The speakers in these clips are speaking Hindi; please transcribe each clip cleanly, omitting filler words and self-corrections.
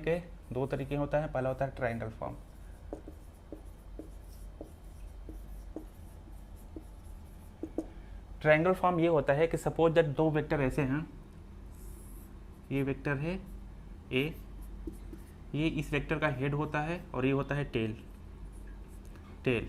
के दो तरीके होता है। पहला होता है ट्रायंगल फॉर्म। ट्रायंगल फॉर्म ये होता है कि सपोज दैट दो वेक्टर ऐसे हैं, ये वेक्टर है ए, ये इस वेक्टर का हेड होता है और ये होता है tail, tail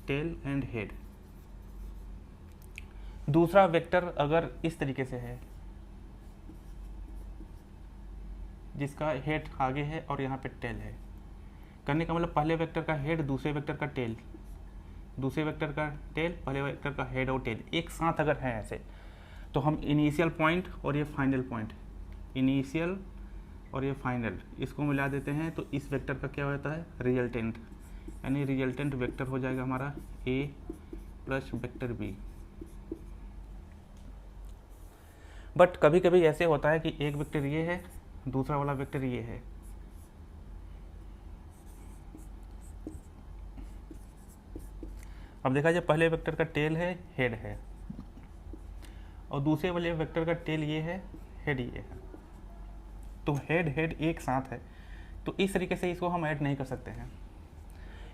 tail and head. दूसरा वेक्टर अगर इस तरीके से है, जिसका हेड आगे है और यहाँ पे टेल है, करने का मतलब पहले वेक्टर का हेड, दूसरे वेक्टर का टेल, दूसरे वेक्टर का टेल, पहले वेक्टर का हेड और टेल एक साथ अगर है ऐसे, तो हम इनिशियल पॉइंट और ये फाइनल पॉइंट, इनिशियल और ये फाइनल, इसको मिला देते हैं तो इस वेक्टर का क्या होता है, रिजल्टेंट, यानी रिजल्टेंट वेक्टर हो जाएगा हमारा ए प्लस वेक्टर बी। बट कभी कभी ऐसे होता है कि एक वेक्टर ये है, दूसरा वाला वेक्टर ये है, अब देखा जाए पहले वेक्टर का टेल है, हेड है, और दूसरे वाले वेक्टर का टेल ये है, हेड ये है, तो हेड हेड एक साथ है, तो इस तरीके से इसको हम ऐड नहीं कर सकते हैं।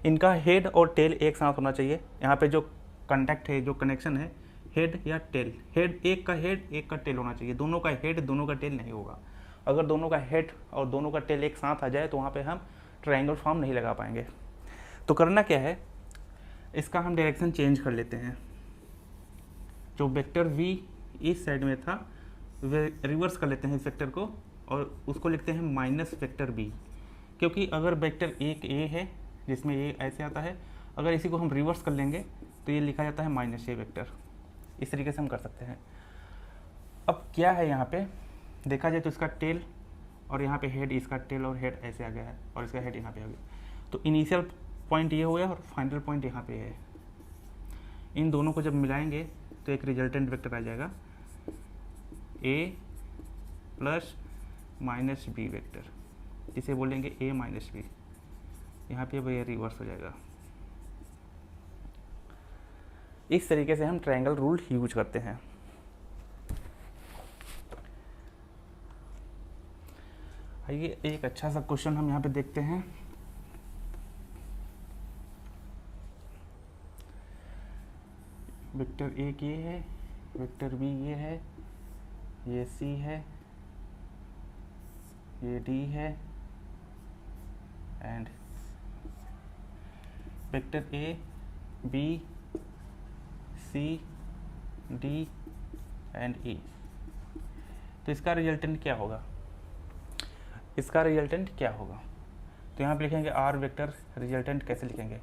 इनका हेड और टेल एक साथ होना चाहिए। यहाँ पे जो कॉन्टैक्ट है, जो कनेक्शन है, हेड या टेल, हेड एक का टेल होना चाहिए, दोनों का हेड दोनों का टेल नहीं होगा। अगर दोनों का हेड और दोनों का टेल एक साथ आ जाए तो वहाँ पे हम ट्रायंगल फॉर्म नहीं लगा पाएंगे। तो करना क्या है, इसका हम डायरेक्शन चेंज कर लेते हैं। जो वेक्टर v इस साइड में था, वे रिवर्स कर लेते हैं इस वेक्टर को और उसको लिखते हैं माइनस वेक्टर b, क्योंकि अगर वेक्टर एक a है जिसमें ये ऐसे आता है, अगर इसी को हम रिवर्स कर लेंगे तो ये लिखा जाता है माइनस a वेक्टर। इस तरीके से हम कर सकते हैं। अब क्या है, यहाँ पे देखा जाए तो इसका टेल और यहाँ पे हेड, इसका टेल और हेड ऐसे आ गया है और इसका हेड यहाँ पे आ गया, तो इनिशियल पॉइंट ये हो गया और फाइनल पॉइंट यहाँ पे है। इन दोनों को जब मिलाएंगे तो एक रिजल्टेंट वेक्टर आ जाएगा ए प्लस माइनस बी वेक्टर, जिसे बोलेंगे ए माइनस बी। यहाँ पे वह रिवर्स हो जाएगा। इस तरीके से हम ट्रायंगल रूल यूज करते हैं। आइए एक अच्छा सा क्वेश्चन हम यहाँ पे देखते हैं। वेक्टर ए ये है, वेक्टर बी ये है, ये सी है, ये डी है, and vector A B C D and E. तो इसका रिजल्टेंट क्या होगा, इसका रिजल्टेंट क्या होगा, तो यहाँ पे लिखेंगे आर वेक्टर। रिजल्टेंट कैसे लिखेंगे,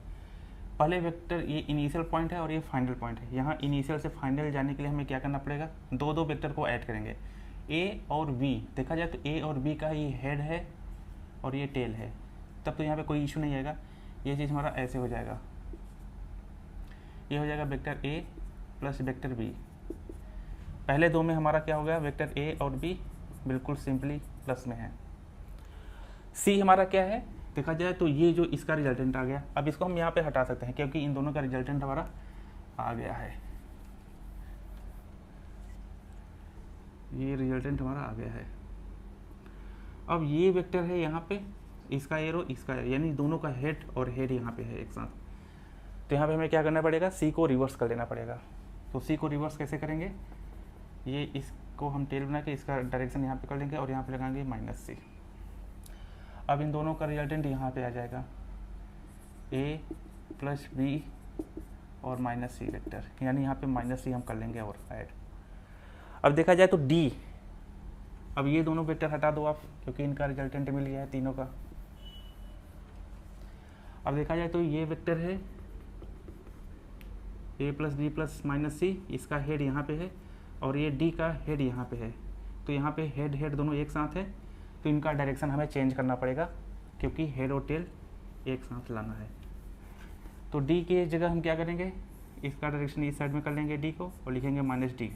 पहले वेक्टर ये इनिशियल पॉइंट है और ये फाइनल पॉइंट है। यहाँ इनिशियल से फाइनल जाने के लिए हमें क्या करना पड़ेगा, दो दो वेक्टर को ऐड करेंगे, ए और बी। देखा जाए तो ए और बी का ये हेड है और ये टेल है, तब तो यहाँ पे कोई इशू नहीं आएगा। ये चीज़ हमारा ऐसे हो जाएगा, ये हो जाएगा vector A plus vector B. पहले दो में हमारा क्या हो गया, वेक्टर ए और बी बिल्कुल सिंपली प्लस में है। सी हमारा क्या है, देखा जाए तो ये जो इसका रिजल्टेंट आ गया। अब इसको हम यहाँ पे हटा सकते हैं क्योंकि इन दोनों का रिजल्टेंट हमारा आ गया है, ये रिजल्टेंट हमारा आ गया है। अब ये वेक्टर है यहाँ पे, इसका एरो इसका एरो, यानी दोनों का हेड और हेड यहाँ पे है एक साथ। तो यहाँ पे हमें क्या करना पड़ेगा, सी को रिवर्स कर लेना पड़ेगा। तो सी को रिवर्स कैसे करेंगे, ये इसको हम टेल बना के इसका डायरेक्शन यहाँ पे कर लेंगे और यहाँ पे लगाएंगे माइनस सी। अब इन दोनों का रिजल्टेंट यहाँ पे आ जाएगा ए प्लस बी और माइनस सी वेक्टर, यानी यहाँ पे माइनस सी हम कर लेंगे और ऐड। अब देखा जाए तो डी, अब ये दोनों वेक्टर हटा दो आप क्योंकि इनका रिजल्टेंट मिल गया है तीनों का। अब देखा जाए तो ये वेक्टर है ए प्लस बी प्लस माइनस सी, इसका हेड यहाँ पे है और ये डी का हेड यहाँ पे है, तो यहाँ पे हेड हेड दोनों एक साथ है, तो इनका डायरेक्शन हमें चेंज करना पड़ेगा क्योंकि हेड और टेल एक साथ लाना है। तो डी की जगह हम क्या करेंगे, इसका डायरेक्शन इस साइड में कर लेंगे डी को और लिखेंगे माइनस डी।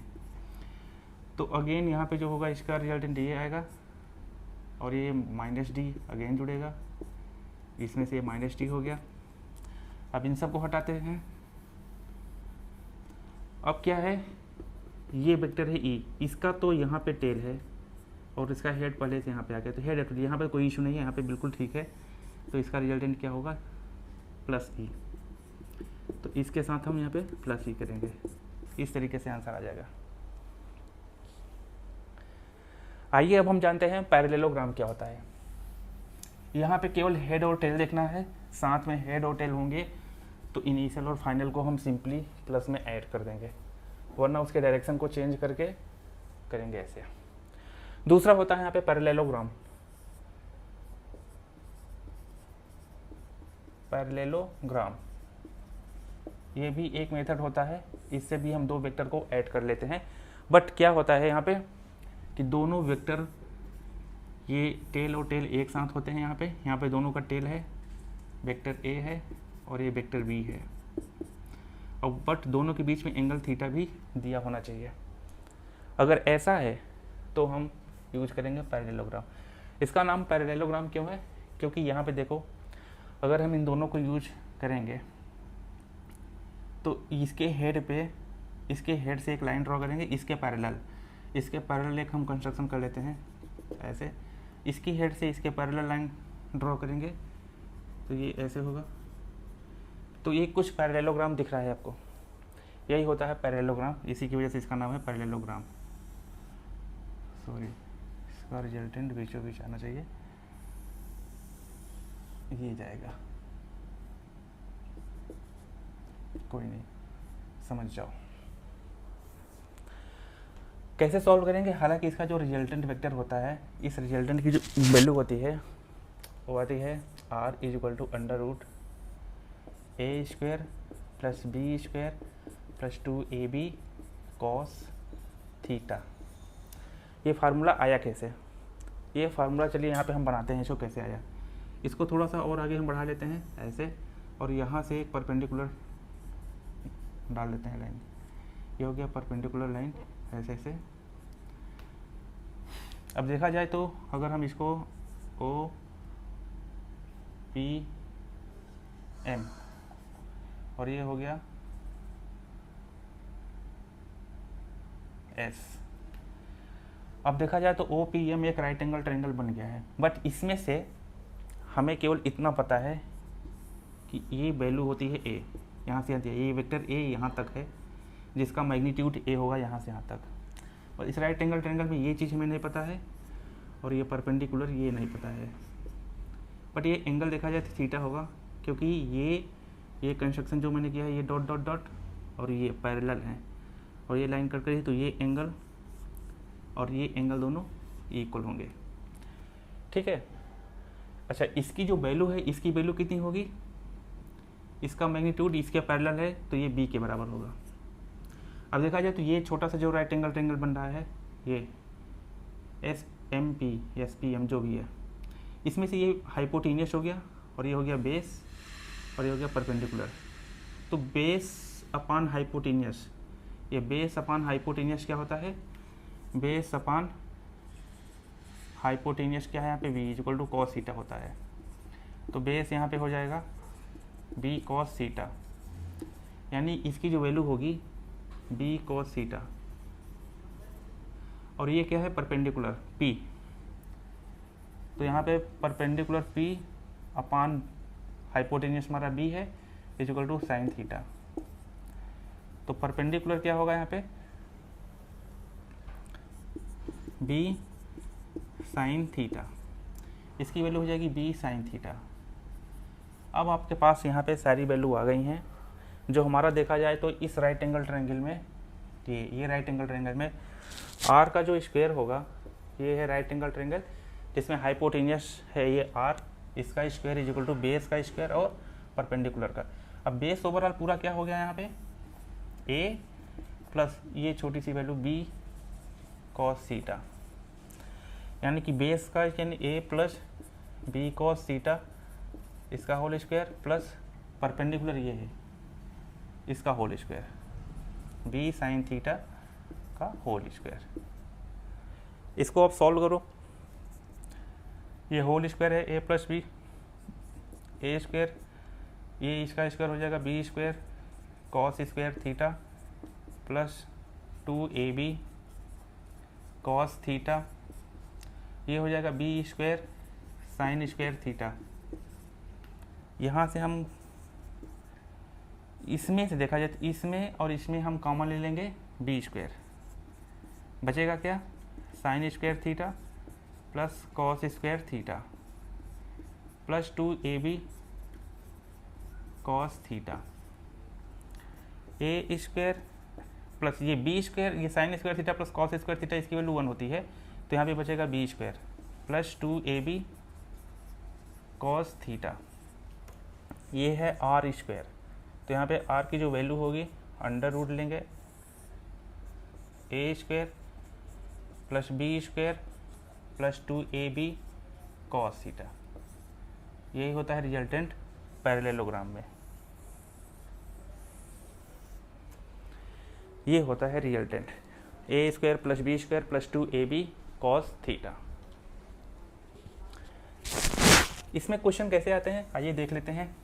तो अगेन यहाँ पे जो होगा इसका रिजल्टेंट ये आएगा और ये माइनस डी अगेन जुड़ेगा, इसमें से ये माइनस डी हो गया। अब इन सब को हटाते हैं। अब क्या है, ये वेक्टर है ई, इसका तो यहाँ पे टेल है और इसका हेड पहले से यहाँ पे आ गया, तो हेड है, तो यहाँ पे कोई इशू नहीं है, यहाँ पे बिल्कुल ठीक है। तो इसका रिजल्टेंट क्या होगा, प्लस ई। तो इसके साथ हम यहाँ पे प्लस ई करेंगे, इस तरीके से आंसर आ जाएगा। आइए अब हम जानते हैं पैरेललोग्राम क्या होता है। यहाँ पे केवल हेड और टेल देखना है, साथ में हेड और टेल होंगे तो इनिशियल और फाइनल को हम सिंपली प्लस में ऐड कर देंगे, वरना उसके डायरेक्शन को चेंज करके करेंगे ऐसे। दूसरा होता है यहाँ पे पैरेललोग्राम। पैरेललोग्राम ये भी एक मेथड होता है, इससे भी हम दो वेक्टर को ऐड कर लेते हैं। बट क्या होता है यहाँ पे कि दोनों वेक्टर, ये टेल और टेल एक साथ होते हैं। यहाँ पे दोनों का टेल है, वेक्टर ए है और ये वेक्टर बी है, और बट दोनों के बीच में एंगल थीटा भी दिया होना चाहिए। अगर ऐसा है तो हम यूज करेंगे पैरेललोग्राम। इसका नाम पैरेललोग्राम क्यों है, क्योंकि यहाँ पे देखो, अगर हम इन दोनों को यूज करेंगे तो इसके हेड से एक लाइन ड्रॉ करेंगे, इसके पैरेलल एक हम कंस्ट्रक्शन कर लेते हैं ऐसे, इसकी हेड से इसके पैरेलल लाइन ड्रॉ करेंगे तो ये ऐसे होगा। तो ये कुछ पैरेललोग्राम दिख रहा है आपको, यही होता है पैरेललोग्राम, इसी की वजह से इसका नाम है पैरेललोग्राम। सॉरी, इसका रिजल्टेंट बीचों बीच आना चाहिए, ये जाएगा, कोई नहीं, समझ जाओ कैसे सॉल्व करेंगे। हालांकि इसका जो रिजल्टेंट वेक्टर होता है, इस रिजल्टेंट की जो वैल्यू होती है वो आती है r = √a² + b² + 2ab cos theta. ये फार्मूला आया कैसे, ये फार्मूला चलिए यहाँ पे हम बनाते हैं, इसको कैसे आया। इसको थोड़ा सा और आगे हम बढ़ा लेते हैं ऐसे, और यहाँ से एक परपेंडिकुलर डाल देते हैं लाइन, ये हो गया परपेंडिकुलर लाइन ऐसे ऐसे। अब देखा जाए तो अगर हम इसको ओ पी एम, और ये हो गया एस। अब देखा जाए तो ओ पी एम एक राइट एंगल ट्रायंगल बन गया है, बट इसमें से हमें केवल इतना पता है कि ये वैल्यू होती है ए, यहाँ से ये वेक्टर ए यहाँ तक है, जिसका मैग्नीट्यूड ए होगा यहाँ से यहाँ तक। और इस राइट एंगल ट्रायंगल में ये चीज़ हमें नहीं पता है, और ये परपेंडिकुलर ये नहीं पता है। बट ये एंगल देखा जाए तो थीटा होगा, क्योंकि ये कंस्ट्रक्शन जो मैंने किया है, ये डॉट डॉट डॉट और ये पैरेलल हैं, और ये लाइन कट करी तो ये एंगल और ये एंगल दोनों इक्वल होंगे। ठीक है। अच्छा, इसकी जो वैल्यू है, इसकी वैल्यू कितनी होगी, इसका मैग्नीट्यूड इसके पैरेलल है तो ये बी के बराबर होगा। अब देखा जाए तो ये छोटा सा जो राइट एंगल ट्रायंगल बन रहा है, ये S M P S P M जो भी है, इसमें से ये हाइपोटेनियस हो गया और ये हो गया बेस और ये हो गया परपेंडिकुलर। तो बेस अपान हाइपोटेनियस, ये बेस अपान हाइपोटेनियस क्या होता है, बेस अपान हाइपोटेनियस क्या है यहाँ पे, v = cos थीटा होता है। तो बेस यहाँ पे हो जाएगा b cos थीटा, यानी इसकी जो वैल्यू होगी b cos थीटा, और ये क्या है परपेंडिकुलर p, तो यहाँ पे परपेंडिकुलर p अपान हाइपोटेनियस हमारा b है = sin थीटा। तो परपेंडिकुलर क्या होगा यहाँ पे, b sin थीटा, इसकी वैल्यू हो जाएगी b sin थीटा। अब आपके पास यहाँ पे सारी वैल्यू आ गई हैं। जो हमारा देखा जाए तो इस राइट एंगल ट्रायंगल में, ये राइट एंगल ट्रायंगल में r का जो स्क्वायर होगा, ये है राइट एंगल ट्रायंगल जिसमें हाइपोटेनियस है ये r, इसका स्क्वायर = बेस का स्क्वायर और परपेंडिकुलर का। अब बेस ओवरऑल पूरा क्या हो गया यहाँ पे, a प्लस ये छोटी सी वैल्यू b cos थीटा, यानी कि बेस का यानी a प्लस b cos थीटा इसका होल स्क्वायर प्लस परपेंडिकुलर ये है इसका whole square, b sin theta का होल स्क्वायर। इसको आप सॉल्व करो, ये होल स्क्वायर है a plus B, A square, ये इसका स्क्वायर हो जाएगा b square cos square theta plus 2ab cos theta ये हो जाएगा B square sine square theta. यहाँ से हम इसमें से देखा जाए तो इसमें और इसमें हम कॉमन ले लेंगे बी स्क्वायर, बचेगा क्या sine square theta plus cos square theta plus 2ab cos theta. A square plus ये बी स्क्वायर, ये sine square theta plus cos square theta, इसकी वैल्यू 1 होती है, तो यहाँ पे बचेगा B square plus 2ab cos theta. ये है आर स्क्वायर, तो यहाँ पे आर की जो वैल्यू होगी अंडर रूट लेंगे A square plus B square plus 2ab cos theta. यही होता है रिजल्टेंट पैरेललोग्राम में, ये होता है resultant A square plus B square plus 2ab cos theta. इसमें क्वेश्चन कैसे आते हैं आइए देख लेते हैं।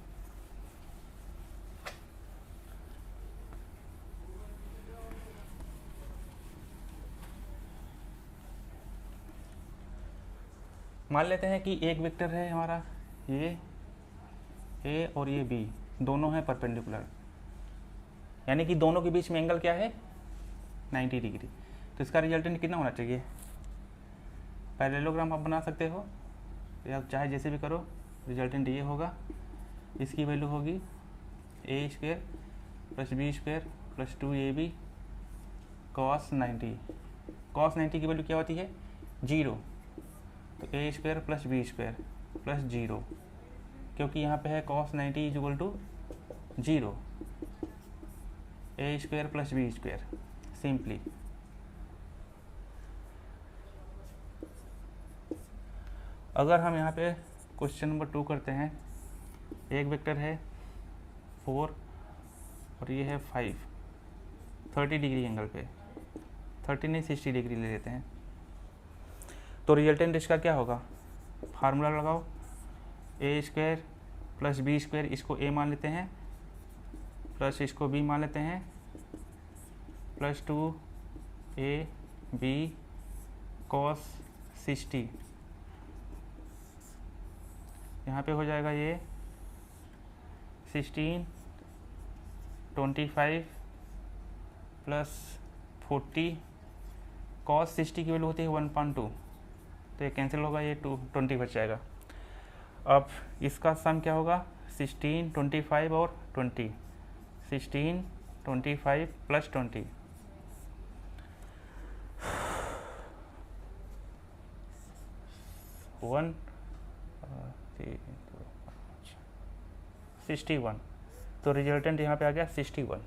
मान लेते हैं कि एक वेक्टर है हमारा ये ए और ये बी, दोनों हैं परपेंडिकुलर, यानी कि दोनों के बीच में एंगल क्या है 90 डिग्री। तो इसका रिजल्टेंट कितना होना चाहिए, पैरेललोग्राम आप बना सकते हो या चाहे जैसे भी करो, रिजल्टेंट ये होगा, इसकी वैल्यू होगी A square plus B square plus 2ab cos 90। Cos 90 की वैल्यू क्या होती है 0, तो A square plus B square plus 0, क्योंकि यहाँ पे है cos 90 is equal to 0, A square plus B square simply. अगर हम यहाँ पे क्वेश्चन नंबर 2 करते हैं, एक वेक्टर है 4 और ये है 5, 30 डिग्री एंगल पे, 30 नहीं 60 डिग्री ले लेते हैं, तो रिजल्टेंट इसका क्या होगा, फार्मूला लगाओ ए स्क्वायर प्लस बी स्क्वायर, इसको ए मान लेते हैं प्लस इसको बी मान लेते हैं प्लस 2ab कॉस 60। यहाँ पे हो जाएगा ये 16 25 प्लस 40, कॉस 60 की वैल्यू होती है 1.2, तो ये कैंसिल होगा, ये 20 बच जाएगा। अब इसका सम क्या होगा 16 25 और 20, 16 25 प्लस 20, 61, तो रिजल्टेंट यहाँ पे आ गया 61।